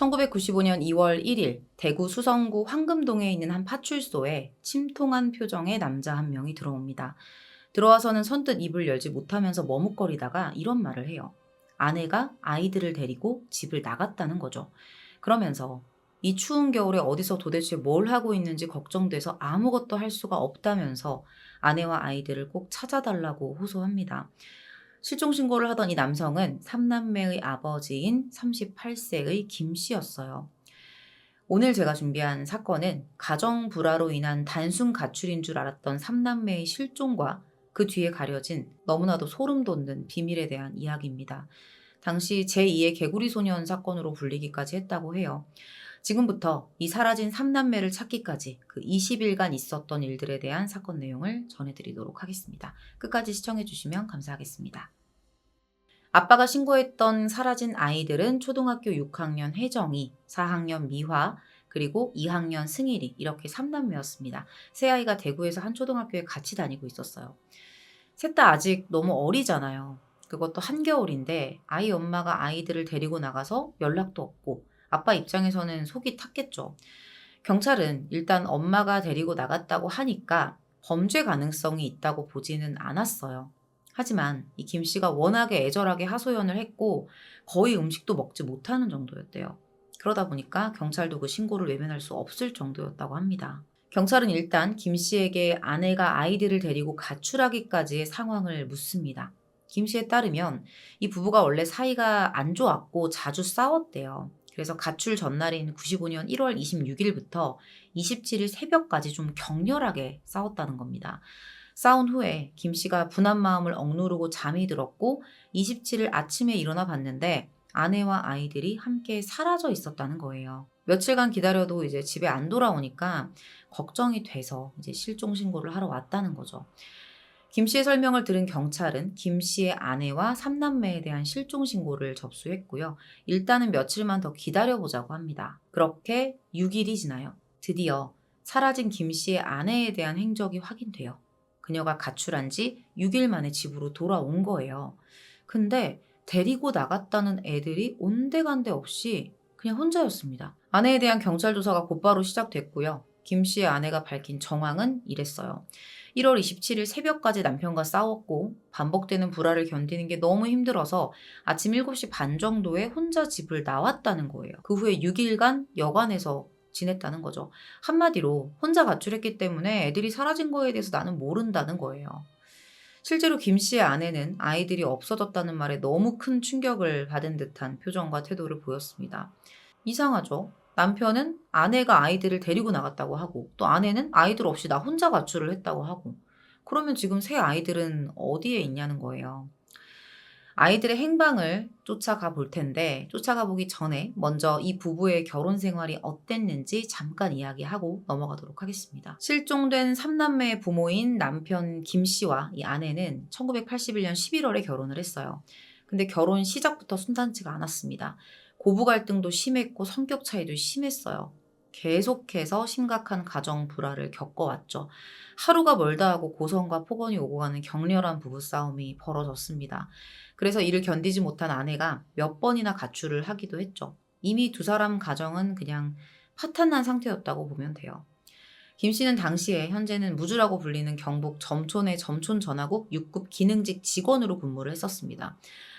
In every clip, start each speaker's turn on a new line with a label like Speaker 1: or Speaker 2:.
Speaker 1: 1995년 2월 1일 대구 수성구 황금동에 있는 한 파출소에 침통한 표정의 남자 한 명이 들어옵니다. 들어와서는 선뜻 입을 열지 못하면서 머뭇거리다가 이런 말을 해요. 아내가 아이들을 데리고 집을 나갔다는 거죠. 그러면서 이 추운 겨울에 어디서 도대체 뭘 하고 있는지 걱정돼서 아무것도 할 수가 없다면서 아내와 아이들을 꼭 찾아달라고 호소합니다. 실종 신고를 하던 이 남성은 3남매의 아버지인 38세의 김 씨였어요. 오늘 제가 준비한 사건은 가정 불화로 인한 단순 가출인 줄 알았던 3남매의 실종과 그 뒤에 가려진 너무나도 소름 돋는 비밀에 대한 이야기입니다. 당시 제2의 개구리 소년 사건으로 불리기까지 했다고 해요. 지금부터 이 사라진 3남매를 찾기까지 그 20일간 있었던 일들에 대한 사건 내용을 전해드리도록 하겠습니다. 끝까지 시청해주시면 감사하겠습니다. 아빠가 신고했던 사라진 아이들은 초등학교 6학년 혜정이, 4학년 미화, 그리고 2학년 승일이 이렇게 3남매였습니다. 세 아이가 대구에서 한 초등학교에 같이 다니고 있었어요. 셋 다 아직 너무 어리잖아요. 그것도 한겨울인데 아이 엄마가 아이들을 데리고 나가서 연락도 없고 아빠 입장에서는 속이 탔겠죠. 경찰은 일단 엄마가 데리고 나갔다고 하니까 범죄 가능성이 있다고 보지는 않았어요. 하지만 이 김 씨가 워낙에 애절하게 하소연을 했고 거의 음식도 먹지 못하는 정도였대요. 그러다 보니까 경찰도 그 신고를 외면할 수 없을 정도였다고 합니다. 경찰은 일단 김 씨에게 아내가 아이들을 데리고 가출하기까지의 상황을 묻습니다. 김 씨에 따르면 이 부부가 원래 사이가 안 좋았고 자주 싸웠대요. 그래서 가출 전날인 95년 1월 26일부터 27일 새벽까지 좀 격렬하게 싸웠다는 겁니다. 싸운 후에 김 씨가 분한 마음을 억누르고 잠이 들었고 27일 아침에 일어나 봤는데 아내와 아이들이 함께 사라져 있었다는 거예요. 며칠간 기다려도 이제 집에 안 돌아오니까 걱정이 돼서 이제 실종 신고를 하러 왔다는 거죠. 김 씨의 설명을 들은 경찰은 김 씨의 아내와 3남매에 대한 실종 신고를 접수했고요. 일단은 며칠만 더 기다려보자고 합니다. 그렇게 6일이 지나요. 드디어 사라진 김 씨의 아내에 대한 행적이 확인돼요. 그녀가 가출한 지 6일 만에 집으로 돌아온 거예요. 근데 데리고 나갔다는 애들이 온데간데 없이 그냥 혼자였습니다. 아내에 대한 경찰 조사가 곧바로 시작됐고요. 김 씨의 아내가 밝힌 정황은 이랬어요. 1월 27일 새벽까지 남편과 싸웠고 반복되는 불화를 견디는 게 너무 힘들어서 아침 7시 반 정도에 혼자 집을 나왔다는 거예요. 그 후에 6일간 여관에서 지냈다는 거죠. 한마디로 혼자 가출했기 때문에 애들이 사라진 거에 대해서 나는 모른다는 거예요. 실제로 김 씨의 아내는 아이들이 없어졌다는 말에 너무 큰 충격을 받은 듯한 표정과 태도를 보였습니다. 이상하죠? 남편은 아내가 아이들을 데리고 나갔다고 하고 또 아내는 아이들 없이 나 혼자 가출을 했다고 하고 그러면 지금 새 아이들은 어디에 있냐는 거예요. 아이들의 행방을 쫓아가 볼 텐데 쫓아가 보기 전에 먼저 이 부부의 결혼 생활이 어땠는지 잠깐 이야기하고 넘어가도록 하겠습니다. 실종된 3남매의 부모인 남편 김 씨와 이 아내는 1981년 11월에 결혼을 했어요. 근데 결혼 시작부터 순탄치가 않았습니다. 고부 갈등도 심했고 성격 차이도 심했어요. 계속해서 심각한 가정 불화를 겪어왔죠. 하루가 멀다 하고 고성과 폭언이 오고 가는 격렬한 부부싸움이 벌어졌습니다. 그래서 이를 견디지 못한 아내가 몇 번이나 가출을 하기도 했죠. 이미 두 사람 가정은 그냥 파탄난 상태였다고 보면 돼요. 김 씨는 당시에 현재는 무주라고 불리는 경북 점촌의 점촌 전화국 6급 기능직 직원으로 근무를 했었습니다.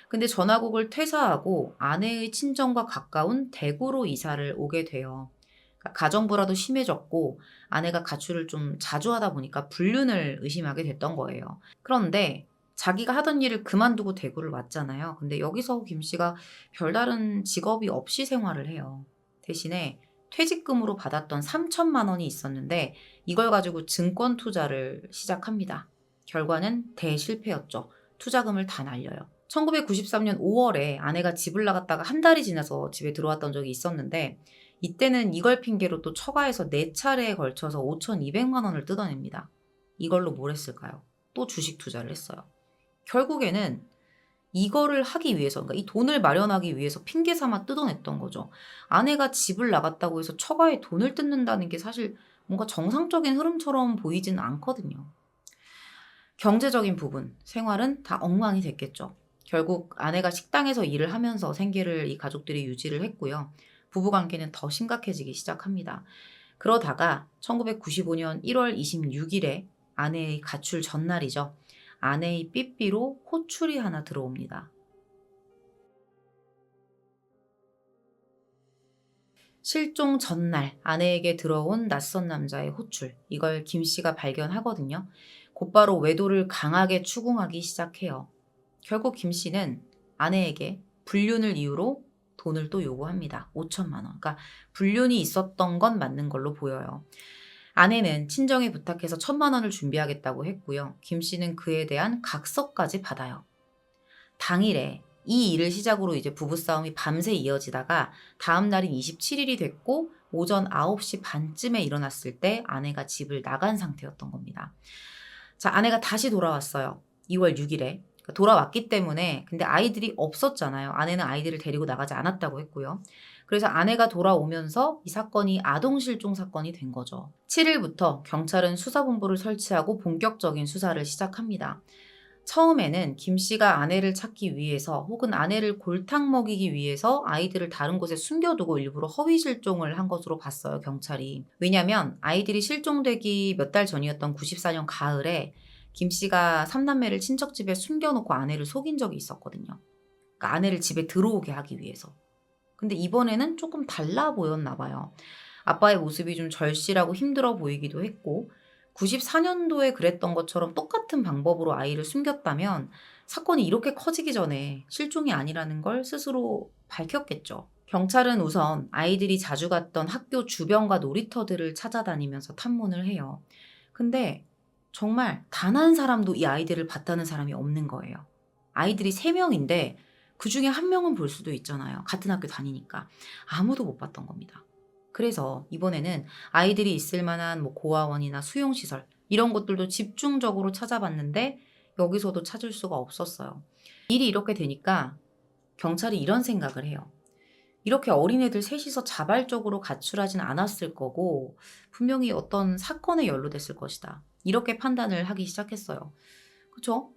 Speaker 1: 근데 전화국을 퇴사하고 아내의 친정과 가까운 대구로 이사를 오게 돼요. 그러니까 가정 불화도 심해졌고 아내가 가출을 좀 자주 하다 보니까 불륜을 의심하게 됐던 거예요. 그런데 자기가 하던 일을 그만두고 대구를 왔잖아요. 근데 여기서 김 씨가 별다른 직업이 없이 생활을 해요. 대신에 퇴직금으로 받았던 3천만 원이 있었는데 이걸 가지고 증권 투자를 시작합니다. 결과는 대실패였죠. 투자금을 다 날려요. 1993년 5월에 아내가 집을 나갔다가 한 달이 지나서 집에 들어왔던 적이 있었는데 이때는 이걸 핑계로 또 처가에서 4차례에 걸쳐서 5,200만 원을 뜯어냅니다. 이걸로 뭘 했을까요? 또 주식 투자를 했어요. 결국에는 이거를 하기 위해서, 그러니까 이 돈을 마련하기 위해서 핑계 삼아 뜯어냈던 거죠. 아내가 집을 나갔다고 해서 처가에 돈을 뜯는다는 게 사실 뭔가 정상적인 흐름처럼 보이지는 않거든요. 경제적인 부분, 생활은 다 엉망이 됐겠죠. 결국 아내가 식당에서 일을 하면서 생계를 이 가족들이 유지를 했고요. 부부관계는 더 심각해지기 시작합니다. 그러다가 1995년 1월 26일에 아내의 가출 전날이죠. 아내의 삐삐로 호출이 하나 들어옵니다. 실종 전날 아내에게 들어온 낯선 남자의 호출. 이걸 김 씨가 발견하거든요. 곧바로 외도를 강하게 추궁하기 시작해요. 결국 김 씨는 아내에게 불륜을 이유로 돈을 또 요구합니다. 5천만 원. 그러니까 불륜이 있었던 건 맞는 걸로 보여요. 아내는 친정에 부탁해서 1천만 원을 준비하겠다고 했고요. 김 씨는 그에 대한 각서까지 받아요. 당일에 이 일을 시작으로 이제 부부싸움이 밤새 이어지다가 다음 날인 27일이 됐고 오전 9시 반쯤에 일어났을 때 아내가 집을 나간 상태였던 겁니다. 자, 아내가 다시 돌아왔어요. 2월 6일에. 돌아왔기 때문에 근데 아이들이 없었잖아요. 아내는 아이들을 데리고 나가지 않았다고 했고요. 그래서 아내가 돌아오면서 이 사건이 아동 실종 사건이 된 거죠. 7일부터 경찰은 수사본부를 설치하고 본격적인 수사를 시작합니다. 처음에는 김 씨가 아내를 찾기 위해서 혹은 아내를 골탕 먹이기 위해서 아이들을 다른 곳에 숨겨두고 일부러 허위 실종을 한 것으로 봤어요, 경찰이. 왜냐면 아이들이 실종되기 몇 달 전이었던 94년 가을에 김 씨가 삼남매를 친척 집에 숨겨놓고 아내를 속인 적이 있었거든요. 그러니까 아내를 집에 들어오게 하기 위해서. 근데 이번에는 조금 달라 보였나 봐요. 아빠의 모습이 좀 절실하고 힘들어 보이기도 했고 94년도에 그랬던 것처럼 똑같은 방법으로 아이를 숨겼다면 사건이 이렇게 커지기 전에 실종이 아니라는 걸 스스로 밝혔겠죠. 경찰은 우선 아이들이 자주 갔던 학교 주변과 놀이터들을 찾아다니면서 탐문을 해요. 근데 정말 단 한 사람도 이 아이들을 봤다는 사람이 없는 거예요. 아이들이 3명인데 그 중에 1명은 볼 수도 있잖아요. 같은 학교 다니니까. 아무도 못 봤던 겁니다. 그래서 이번에는 아이들이 있을 만한 고아원이나 수용시설 이런 것들도 집중적으로 찾아봤는데 여기서도 찾을 수가 없었어요. 일이 이렇게 되니까 경찰이 이런 생각을 해요. 이렇게 어린애들 셋이서 자발적으로 가출하진 않았을 거고 분명히 어떤 사건에 연루됐을 것이다. 이렇게 판단을 하기 시작했어요. 그렇죠?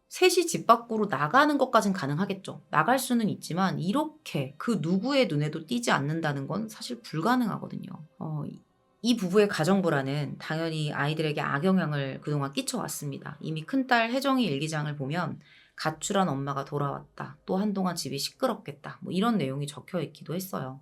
Speaker 1: 셋이 집 밖으로 나가는 것까진 가능하겠죠. 나갈 수는 있지만 이렇게 그 누구의 눈에도 띄지 않는다는 건 사실 불가능하거든요. 이 부부의 가정 불안은 당연히 아이들에게 악영향을 그동안 끼쳐왔습니다. 이미 큰딸 혜정이 일기장을 보면 가출한 엄마가 돌아왔다. 또 한동안 집이 시끄럽겠다. 이런 내용이 적혀 있기도 했어요.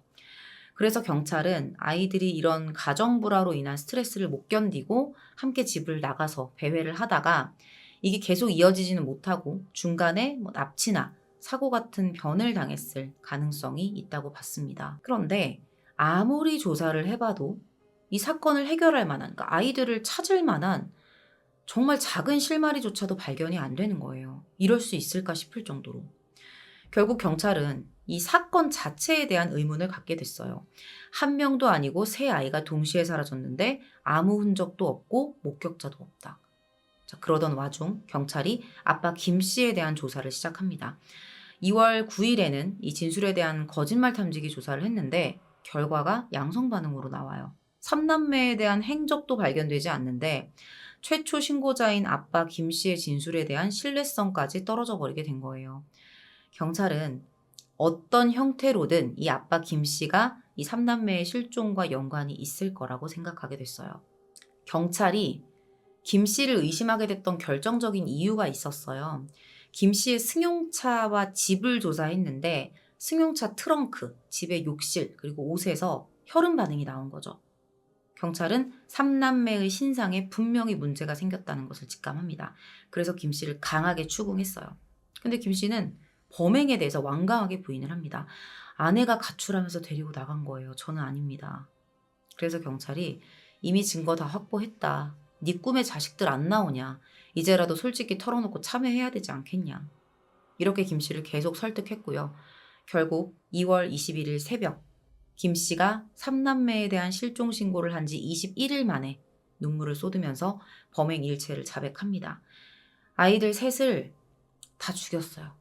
Speaker 1: 그래서 경찰은 아이들이 이런 가정 불화로 인한 스트레스를 못 견디고 함께 집을 나가서 배회를 하다가 이게 계속 이어지지는 못하고 중간에 납치나 사고 같은 변을 당했을 가능성이 있다고 봤습니다. 그런데 아무리 조사를 해봐도 이 사건을 해결할 만한, 그러니까 아이들을 찾을 만한 정말 작은 실마리조차도 발견이 안 되는 거예요. 이럴 수 있을까 싶을 정도로. 결국 경찰은 이 사건 자체에 대한 의문을 갖게 됐어요. 한 명도 아니고 3아이가 동시에 사라졌는데 아무 흔적도 없고 목격자도 없다. 자, 그러던 와중 경찰이 아빠 김 씨에 대한 조사를 시작합니다. 2월 9일에는 이 진술에 대한 거짓말 탐지기 조사를 했는데 결과가 양성 반응으로 나와요. 3남매에 대한 행적도 발견되지 않는데 최초 신고자인 아빠 김 씨의 진술에 대한 신뢰성까지 떨어져 버리게 된 거예요. 경찰은 어떤 형태로든 이 아빠 김 씨가 이 3남매의 실종과 연관이 있을 거라고 생각하게 됐어요. 경찰이 김 씨를 의심하게 됐던 결정적인 이유가 있었어요. 김 씨의 승용차와 집을 조사했는데 승용차 트렁크, 집의 욕실, 그리고 옷에서 혈흔 반응이 나온 거죠. 경찰은 3남매의 신상에 분명히 문제가 생겼다는 것을 직감합니다. 그래서 김 씨를 강하게 추궁했어요. 근데 김 씨는 범행에 대해서 완강하게 부인을 합니다. 아내가 가출하면서 데리고 나간 거예요. 저는 아닙니다. 그래서 경찰이 이미 증거 다 확보했다. 네 꿈에 자식들 안 나오냐. 이제라도 솔직히 털어놓고 참여해야 되지 않겠냐. 이렇게 김 씨를 계속 설득했고요. 결국 2월 21일 새벽 김 씨가 3남매에 대한 실종 신고를 한 지 21일 만에 눈물을 쏟으면서 범행 일체를 자백합니다. 아이들 셋을 다 죽였어요.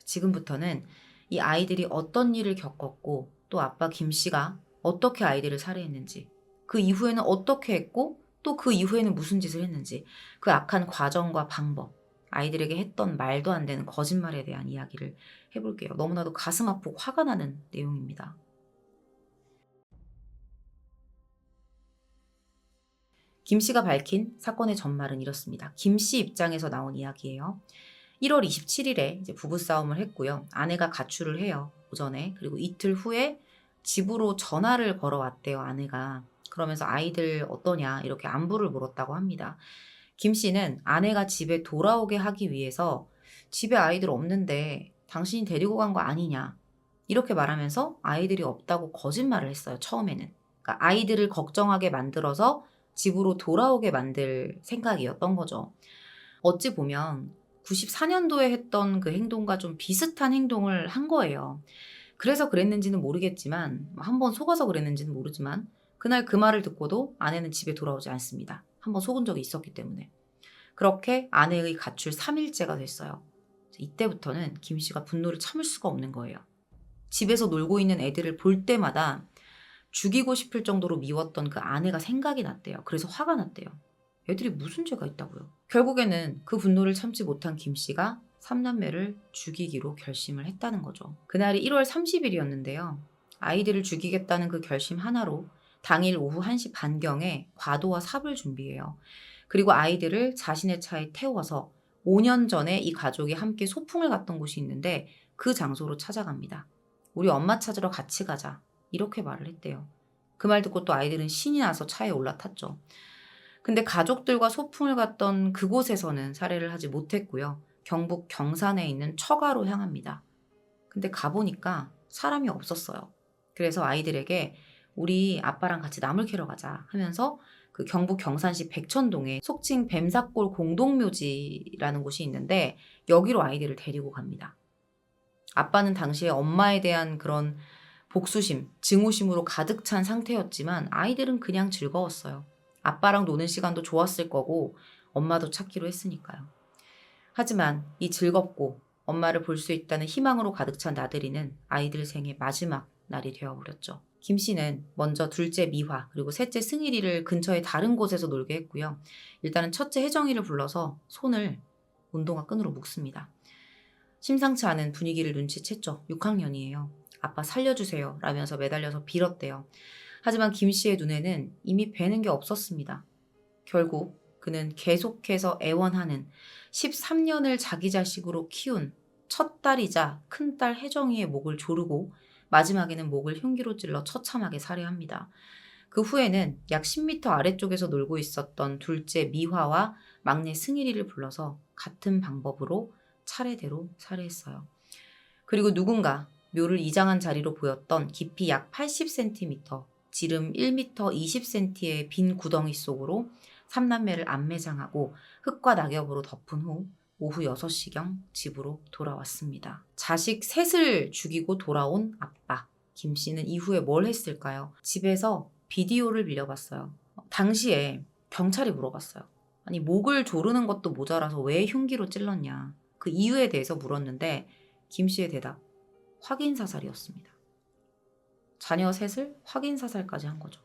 Speaker 1: 지금부터는 이 아이들이 어떤 일을 겪었고 또 아빠 김 씨가 어떻게 아이들을 살해했는지 그 이후에는 어떻게 했고 또 그 이후에는 무슨 짓을 했는지 그 악한 과정과 방법 아이들에게 했던 말도 안 되는 거짓말에 대한 이야기를 해볼게요. 너무나도 가슴 아프고 화가 나는 내용입니다. 김 씨가 밝힌 사건의 전말은 이렇습니다. 김 씨 입장에서 나온 이야기예요. 1월 27일에 이제 부부싸움을 했고요. 아내가 가출을 해요. 오전에. 그리고 이틀 후에 집으로 전화를 걸어왔대요. 아내가. 그러면서 아이들 어떠냐 이렇게 안부를 물었다고 합니다. 김 씨는 아내가 집에 돌아오게 하기 위해서 집에 아이들 없는데 당신이 데리고 간 거 아니냐 이렇게 말하면서 아이들이 없다고 거짓말을 했어요. 처음에는. 그러니까 아이들을 걱정하게 만들어서 집으로 돌아오게 만들 생각이었던 거죠. 어찌 보면 94년도에 했던 그 행동과 좀 비슷한 행동을 한 거예요. 그래서 그랬는지는 모르겠지만, 한번 속아서 그랬는지는 모르지만, 그날 그 말을 듣고도 아내는 집에 돌아오지 않습니다. 한번 속은 적이 있었기 때문에. 그렇게 아내의 가출 3일째가 됐어요. 이때부터는 김 씨가 분노를 참을 수가 없는 거예요. 집에서 놀고 있는 애들을 볼 때마다 죽이고 싶을 정도로 미웠던 그 아내가 생각이 났대요. 그래서 화가 났대요. 애들이 무슨 죄가 있다고요. 결국에는 그 분노를 참지 못한 김 씨가 3남매를 죽이기로 결심을 했다는 거죠. 그날이 1월 30일이었는데요. 아이들을 죽이겠다는 그 결심 하나로 당일 오후 1시 반경에 과도와 삽을 준비해요. 그리고 아이들을 자신의 차에 태워서 5년 전에 이 가족이 함께 소풍을 갔던 곳이 있는데 그 장소로 찾아갑니다. 우리 엄마 찾으러 같이 가자. 이렇게 말을 했대요. 그 말 듣고 또 아이들은 신이 나서 차에 올라탔죠. 근데 가족들과 소풍을 갔던 그곳에서는 살해를 하지 못했고요. 경북 경산에 있는 처가로 향합니다. 근데 가보니까 사람이 없었어요. 그래서 아이들에게 우리 아빠랑 같이 나물 캐러 가자 하면서 그 경북 경산시 백천동에 속칭 뱀사골 공동묘지라는 곳이 있는데 여기로 아이들을 데리고 갑니다. 아빠는 당시에 엄마에 대한 그런 복수심, 증오심으로 가득 찬 상태였지만 아이들은 그냥 즐거웠어요. 아빠랑 노는 시간도 좋았을 거고 엄마도 찾기로 했으니까요. 하지만 이 즐겁고 엄마를 볼 수 있다는 희망으로 가득 찬 나들이는 아이들 생의 마지막 날이 되어버렸죠. 김 씨는 먼저 둘째 미화 그리고 셋째 승일이를 근처의 다른 곳에서 놀게 했고요. 일단은 첫째 혜정이를 불러서 손을 운동화 끈으로 묶습니다. 심상치 않은 분위기를 눈치챘죠. 6학년이에요. 아빠 살려주세요 라면서 매달려서 빌었대요. 하지만 김 씨의 눈에는 이미 배는 게 없었습니다. 결국 그는 계속해서 애원하는 13년을 자기 자식으로 키운 첫 딸이자 큰딸 혜정이의 목을 조르고 마지막에는 목을 흉기로 찔러 처참하게 살해합니다. 그 후에는 약 10m 아래쪽에서 놀고 있었던 둘째 미화와 막내 승일이를 불러서 같은 방법으로 차례대로 살해했어요. 그리고 누군가 묘를 이장한 자리로 보였던 깊이 약 80cm, 지름 1m 20cm의 빈 구덩이 속으로 3남매를 안매장하고 흙과 낙엽으로 덮은 후 오후 6시경 집으로 돌아왔습니다. 자식 셋을 죽이고 돌아온 아빠 김 씨는 이후에 뭘 했을까요? 집에서 비디오를 빌려봤어요. 당시에 경찰이 물어봤어요. 아니 목을 조르는 것도 모자라서 왜 흉기로 찔렀냐. 그 이유에 대해서 물었는데 김 씨의 대답, 확인사살이었습니다. 자녀 셋을 확인사살까지 한 거죠.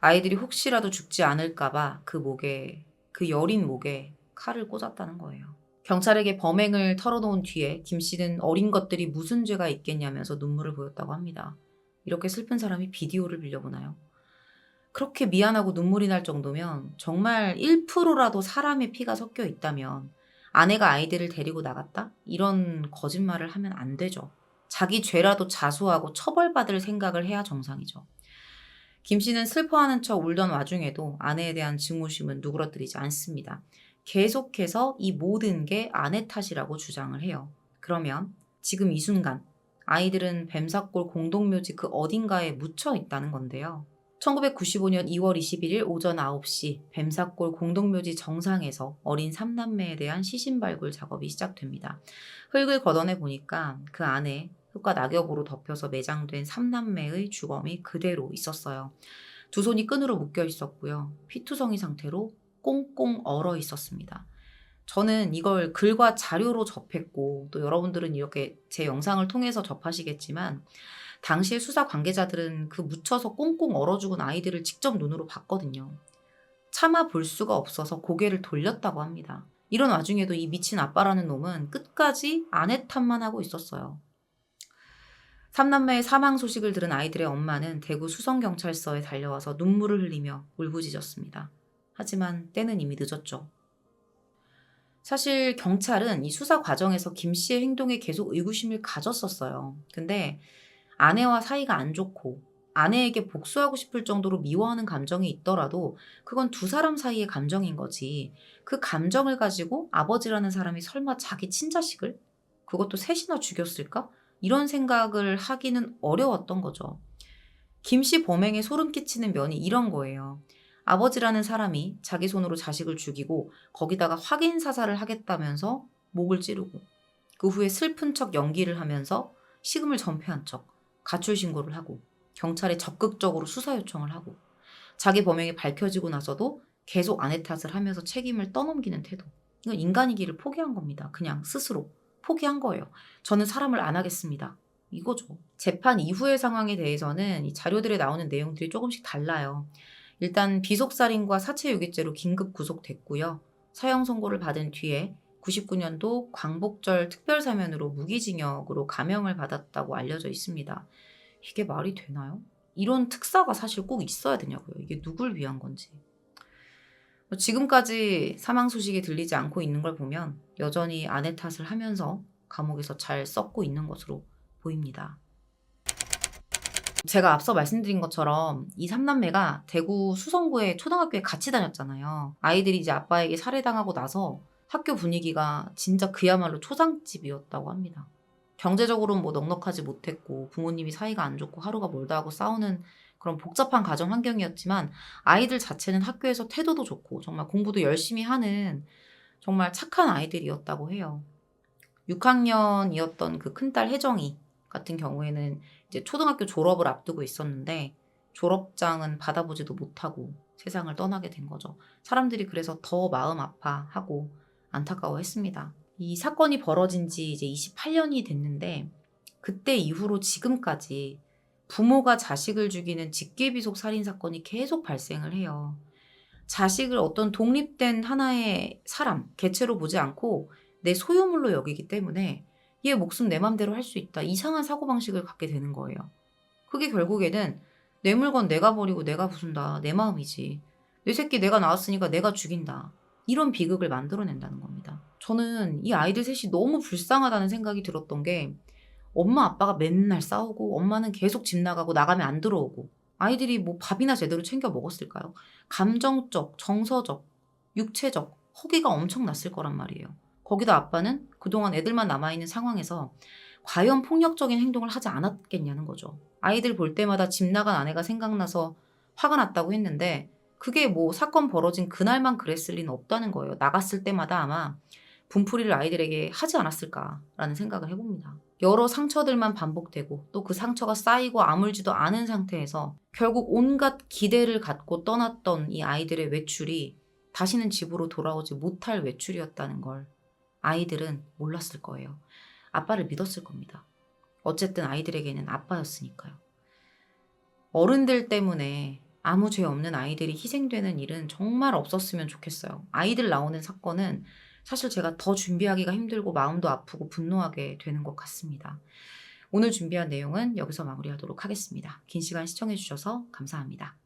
Speaker 1: 아이들이 혹시라도 죽지 않을까봐 그 여린 목에 칼을 꽂았다는 거예요. 경찰에게 범행을 털어놓은 뒤에 김 씨는 어린 것들이 무슨 죄가 있겠냐면서 눈물을 보였다고 합니다. 이렇게 슬픈 사람이 비디오를 빌려보나요? 그렇게 미안하고 눈물이 날 정도면 정말 1%라도 사람의 피가 섞여 있다면 아내가 아이들을 데리고 나갔다? 이런 거짓말을 하면 안 되죠. 자기 죄라도 자수하고 처벌받을 생각을 해야 정상이죠. 김 씨는 슬퍼하는 척 울던 와중에도 아내에 대한 증오심은 누그러뜨리지 않습니다. 계속해서 이 모든 게 아내 탓이라고 주장을 해요. 그러면 지금 이 순간 아이들은 뱀사골 공동묘지 그 어딘가에 묻혀 있다는 건데요. 1995년 2월 21일 오전 9시 뱀사골 공동묘지 정상에서 어린 3남매에 대한 시신 발굴 작업이 시작됩니다. 흙을 걷어내 보니까 그 안에 흙과 낙엽으로 덮여서 매장된 3남매의 주검이 그대로 있었어요. 두 손이 끈으로 묶여 있었고요. 피투성이 상태로 꽁꽁 얼어 있었습니다. 저는 이걸 글과 자료로 접했고 또 여러분들은 이렇게 제 영상을 통해서 접하시겠지만 당시의 수사 관계자들은 그 묻혀서 꽁꽁 얼어 죽은 아이들을 직접 눈으로 봤거든요. 차마 볼 수가 없어서 고개를 돌렸다고 합니다. 이런 와중에도 이 미친 아빠라는 놈은 끝까지 아내 탓만 하고 있었어요. 삼남매의 사망 소식을 들은 아이들의 엄마는 대구 수성경찰서에 달려와서 눈물을 흘리며 울부짖었습니다. 하지만 때는 이미 늦었죠. 사실 경찰은 이 수사 과정에서 김 씨의 행동에 계속 의구심을 가졌었어요. 근데 아내와 사이가 안 좋고 아내에게 복수하고 싶을 정도로 미워하는 감정이 있더라도 그건 두 사람 사이의 감정인 거지. 그 감정을 가지고 아버지라는 사람이 설마 자기 친자식을? 그것도 셋이나 죽였을까? 이런 생각을 하기는 어려웠던 거죠. 김 씨 범행에 소름 끼치는 면이 이런 거예요. 아버지라는 사람이 자기 손으로 자식을 죽이고 거기다가 확인 사살을 하겠다면서 목을 찌르고 그 후에 슬픈 척 연기를 하면서 식음을 전폐한 척 가출 신고를 하고 경찰에 적극적으로 수사 요청을 하고 자기 범행이 밝혀지고 나서도 계속 아내 탓을 하면서 책임을 떠넘기는 태도. 이건 인간이기를 포기한 겁니다. 그냥 스스로 포기한 거예요. 저는 사람을 안 하겠습니다. 이거죠. 재판 이후의 상황에 대해서는 이 자료들에 나오는 내용들이 조금씩 달라요. 일단 비속살인과 사체유기죄로 긴급 구속됐고요. 사형 선고를 받은 뒤에 99년도 광복절 특별사면으로 무기징역으로 감형을 받았다고 알려져 있습니다. 이게 말이 되나요? 이런 특사가 사실 꼭 있어야 되냐고요. 이게 누굴 위한 건지. 지금까지 사망 소식이 들리지 않고 있는 걸 보면 여전히 아내 탓을 하면서 감옥에서 잘 썩고 있는 것으로 보입니다. 제가 앞서 말씀드린 것처럼 이 삼남매가 대구 수성구의 초등학교에 같이 다녔잖아요. 아이들이 이제 아빠에게 살해당하고 나서 학교 분위기가 진짜 그야말로 초상집이었다고 합니다. 경제적으로는 뭐 넉넉하지 못했고 부모님이 사이가 안 좋고 하루가 멀다 하고 싸우는 그런 복잡한 가정 환경이었지만 아이들 자체는 학교에서 태도도 좋고 정말 공부도 열심히 하는 정말 착한 아이들이었다고 해요. 6학년이었던 그 큰딸 혜정이 같은 경우에는 이제 초등학교 졸업을 앞두고 있었는데 졸업장은 받아보지도 못하고 세상을 떠나게 된 거죠. 사람들이 그래서 더 마음 아파하고 안타까워했습니다. 이 사건이 벌어진 지 이제 28년이 됐는데 그때 이후로 지금까지 부모가 자식을 죽이는 직계비속 살인 사건이 계속 발생을 해요. 자식을 어떤 독립된 하나의 사람, 개체로 보지 않고 내 소유물로 여기기 때문에 얘 목숨 내 맘대로 할 수 있다. 이상한 사고방식을 갖게 되는 거예요. 그게 결국에는 내 물건 내가 버리고 내가 부순다. 내 마음이지. 내 새끼 내가 낳았으니까 내가 죽인다. 이런 비극을 만들어낸다는 겁니다. 저는 이 아이들 셋이 너무 불쌍하다는 생각이 들었던 게 엄마 아빠가 맨날 싸우고 엄마는 계속 집 나가고 나가면 안 들어오고 아이들이 뭐 밥이나 제대로 챙겨 먹었을까요? 감정적, 정서적, 육체적 허기가 엄청 났을 거란 말이에요. 거기다 아빠는 그동안 애들만 남아있는 상황에서 과연 폭력적인 행동을 하지 않았겠냐는 거죠. 아이들 볼 때마다 집 나간 아내가 생각나서 화가 났다고 했는데 그게 뭐 사건 벌어진 그날만 그랬을 리는 없다는 거예요. 나갔을 때마다 아마 분풀이를 아이들에게 하지 않았을까라는 생각을 해봅니다. 여러 상처들만 반복되고 또 그 상처가 쌓이고 아물지도 않은 상태에서 결국 온갖 기대를 갖고 떠났던 이 아이들의 외출이 다시는 집으로 돌아오지 못할 외출이었다는 걸 아이들은 몰랐을 거예요. 아빠를 믿었을 겁니다. 어쨌든 아이들에게는 아빠였으니까요. 어른들 때문에 아무 죄 없는 아이들이 희생되는 일은 정말 없었으면 좋겠어요. 아이들 나오는 사건은 사실 제가 더 준비하기가 힘들고 마음도 아프고 분노하게 되는 것 같습니다. 오늘 준비한 내용은 여기서 마무리하도록 하겠습니다. 긴 시간 시청해주셔서 감사합니다.